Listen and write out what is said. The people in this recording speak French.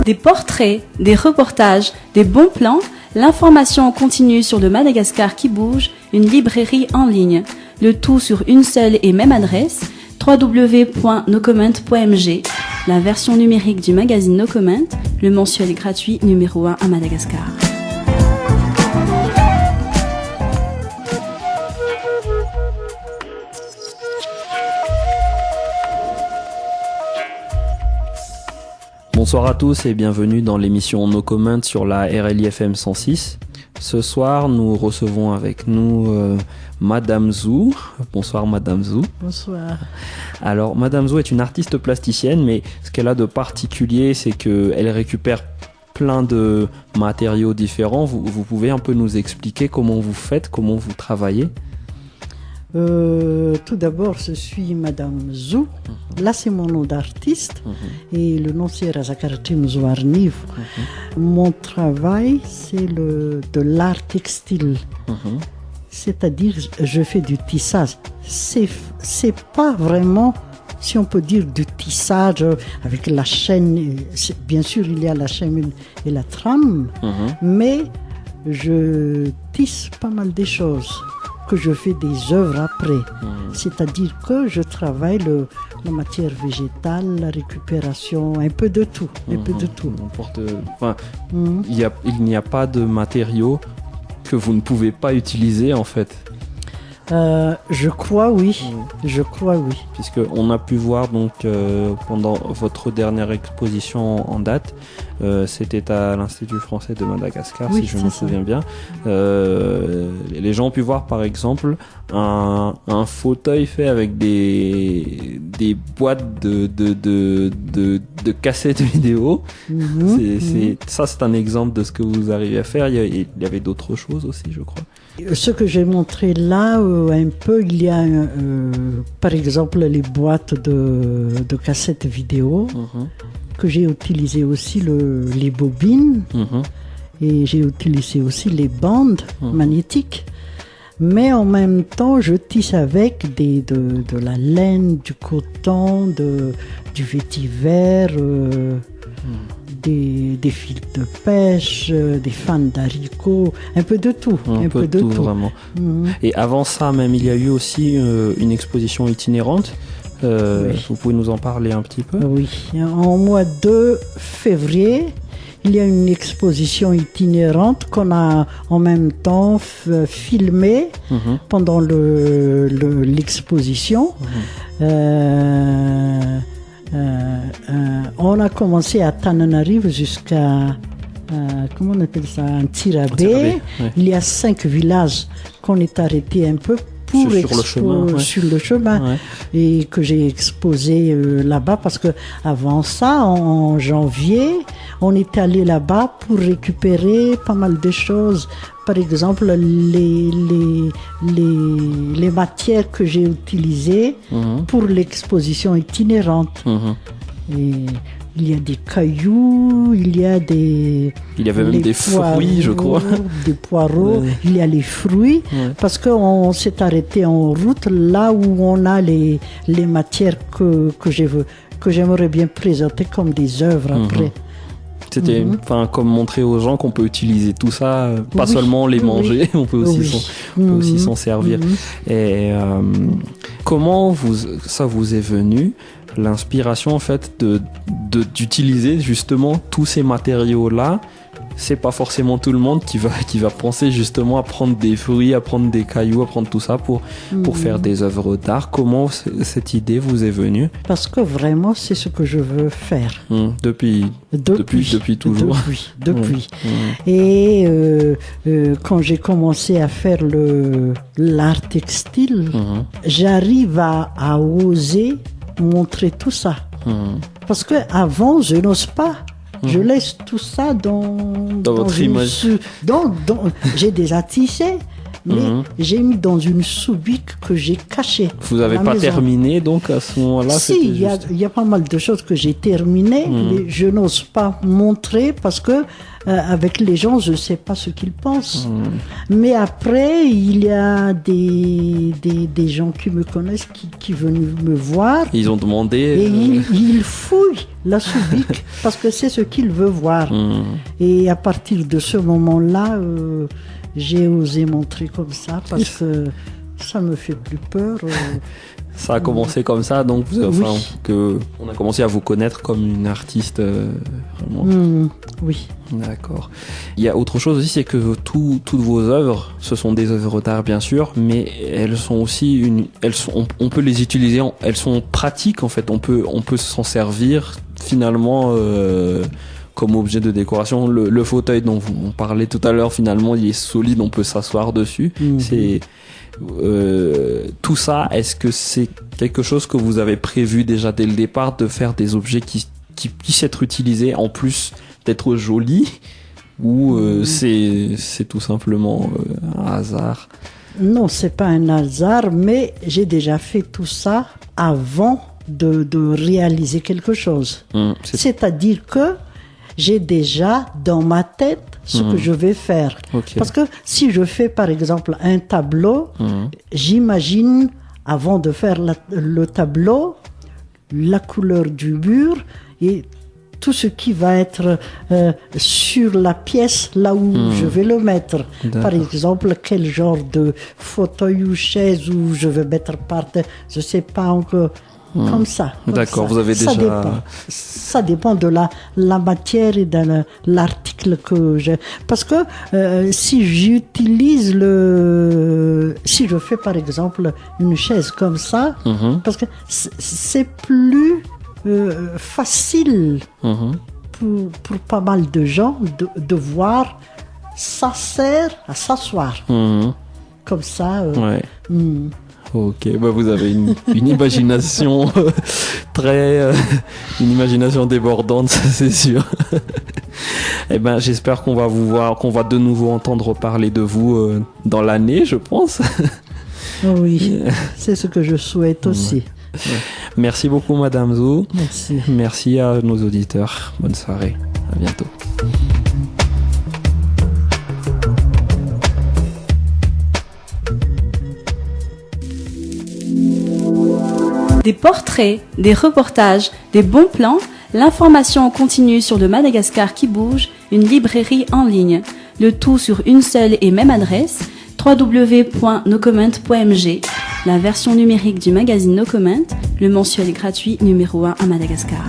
Des portraits, des reportages, des bons plans, l'information continue sur le Madagascar qui bouge, une librairie en ligne. Le tout sur une seule et même adresse, www.nocomment.mg, la version numérique du magazine No Comment, le mensuel gratuit numéro 1 à Madagascar. Bonsoir à tous et bienvenue dans l'émission No Comment sur la RLI-FM 106. Ce soir, nous recevons avec nous Madame Zou. Bonsoir Madame Zou. Bonsoir. Alors Madame Zou est une artiste plasticienne, mais ce qu'elle a de particulier, c'est qu'elle récupère plein de matériaux différents. Vous pouvez un peu nous expliquer comment vous faites, comment vous travaillez? Tout d'abord, je suis Madame Zou. Là, c'est mon nom d'artiste. Et le nom, c'est Razakaratim Zouarniv. Mon travail, c'est de l'art textile. C'est-à-dire, je fais du tissage. C'est pas vraiment, si on peut dire, du tissage avec la chaîne. Bien sûr, il y a la chaîne et la trame. Mais je tisse pas mal de choses. Que je fais des œuvres après. C'est-à-dire que je travaille la matière végétale, la récupération, un peu de tout. Un peu de tout. Il n'y a pas de matériaux que vous ne pouvez pas utiliser en fait. Je crois oui. Je crois oui. Puisqu'on a pu voir donc pendant votre dernière exposition en date, c'était à l'Institut français de Madagascar, si je me souviens bien. Les gens ont pu voir par exemple un fauteuil fait avec des boîtes de cassettes vidéo. C'est un exemple de ce que vous arrivez à faire. Il y avait d'autres choses aussi, je crois. Ce que j'ai montré là, un peu, il y a par exemple les boîtes de cassettes vidéo que j'ai utilisé aussi les bobines et j'ai utilisé aussi les bandes magnétiques. Mais en même temps, je tisse avec de la laine, du coton, du vétiver, des fils de pêche, des fans d'haricots, un peu de tout. Un peu de tout, vraiment. Et avant ça, même, il y a eu aussi une exposition itinérante. Vous pouvez nous en parler un petit peu? Oui. En mois de février, il y a une exposition itinérante qu'on a en même temps filmée pendant l'exposition. On a commencé à Tananarive jusqu'à comment on appelle ça, Tirabé. Il y a 5 villages qu'on est arrêté un peu pour sur le chemin et que j'ai exposé là-bas parce que avant ça, en janvier, on est allé là-bas pour récupérer pas mal de choses. Par exemple, les matières que j'ai utilisées pour l'exposition itinérante. Et il y a des cailloux, il y avait même des fruits, je crois. Des poireaux, il y a les fruits, parce qu'on s'est arrêté en route là où on a les matières que j'aimerais bien présenter comme des œuvres après. C'était comme montrer aux gens qu'on peut utiliser tout ça, pas seulement les manger, on peut aussi s'en servir. Et comment ça vous est venu l'inspiration en fait d'utiliser justement tous ces matériaux-là? C'est pas forcément tout le monde qui va penser justement à prendre des fruits, à prendre des cailloux, à prendre tout ça pour faire des œuvres d'art. Comment cette idée vous est venue? Parce que vraiment, c'est ce que je veux faire. Depuis toujours. Depuis. Et quand j'ai commencé à faire l'art textile, j'arrive à oser montrer tout ça. Parce que avant, je n'ose pas. Je laisse tout ça dans votre image. J'ai déjà tissé, mais j'ai mis dans une sous-bique que j'ai cachée. Vous n'avez pas terminé donc à ce moment-là? Si, il y a pas mal de choses que j'ai terminées, mais je n'ose pas montrer parce que avec les gens, je ne sais pas ce qu'ils pensent. Mais après, il y a des gens qui me connaissent, qui veulent me voir. Ils ont demandé... Et ils fouillent la sous-bique parce que c'est ce qu'ils veulent voir. Et à partir de ce moment-là, j'ai osé montrer comme ça parce que ça me fait plus peur. Ça a commencé comme ça, donc on a commencé à vous connaître comme une artiste vraiment. Oui. D'accord. Il y a autre chose aussi, c'est que toutes vos œuvres, ce sont des œuvres d'art bien sûr, mais elles sont aussi on peut les utiliser, elles sont pratiques en fait. On peut s'en servir finalement comme objet de décoration. Le fauteuil dont on parlait tout à l'heure, finalement, il est solide, on peut s'asseoir dessus. C'est tout ça, est-ce que c'est quelque chose que vous avez prévu déjà dès le départ, de faire des objets qui puissent être utilisés en plus d'être jolis, ou c'est tout simplement un hasard? Non, c'est pas un hasard, mais j'ai déjà fait tout ça avant de réaliser quelque chose. C'est-à-dire que j'ai déjà dans ma tête ce que je vais faire. Parce que si je fais par exemple un tableau, j'imagine avant de faire le tableau, la couleur du mur et tout ce qui va être sur la pièce là où je vais le mettre. Par exemple, quel genre de fauteuil ou chaise où je vais mettre par terre, je sais pas encore. Comme ça. D'accord, vous avez déjà... Ça dépend de la matière et de l'article que j'ai. Parce que si j'utilise si je fais par exemple une chaise comme ça, parce que c'est plus facile pour pas mal de gens de voir ça sert à s'asseoir. Comme ça. Ok, vous avez une imagination une imagination débordante, ça c'est sûr. J'espère qu'on va vous voir, qu'on va de nouveau entendre parler de vous dans l'année, je pense. Oui, c'est ce que je souhaite aussi. Merci beaucoup, Madame Zou. Merci. Merci à nos auditeurs. Bonne soirée. À bientôt. Des portraits, des reportages, des bons plans, l'information en continu sur le Madagascar qui bouge, une librairie en ligne. Le tout sur une seule et même adresse, www.nocomment.mg, la version numérique du magazine No Comment, le mensuel gratuit numéro 1 à Madagascar.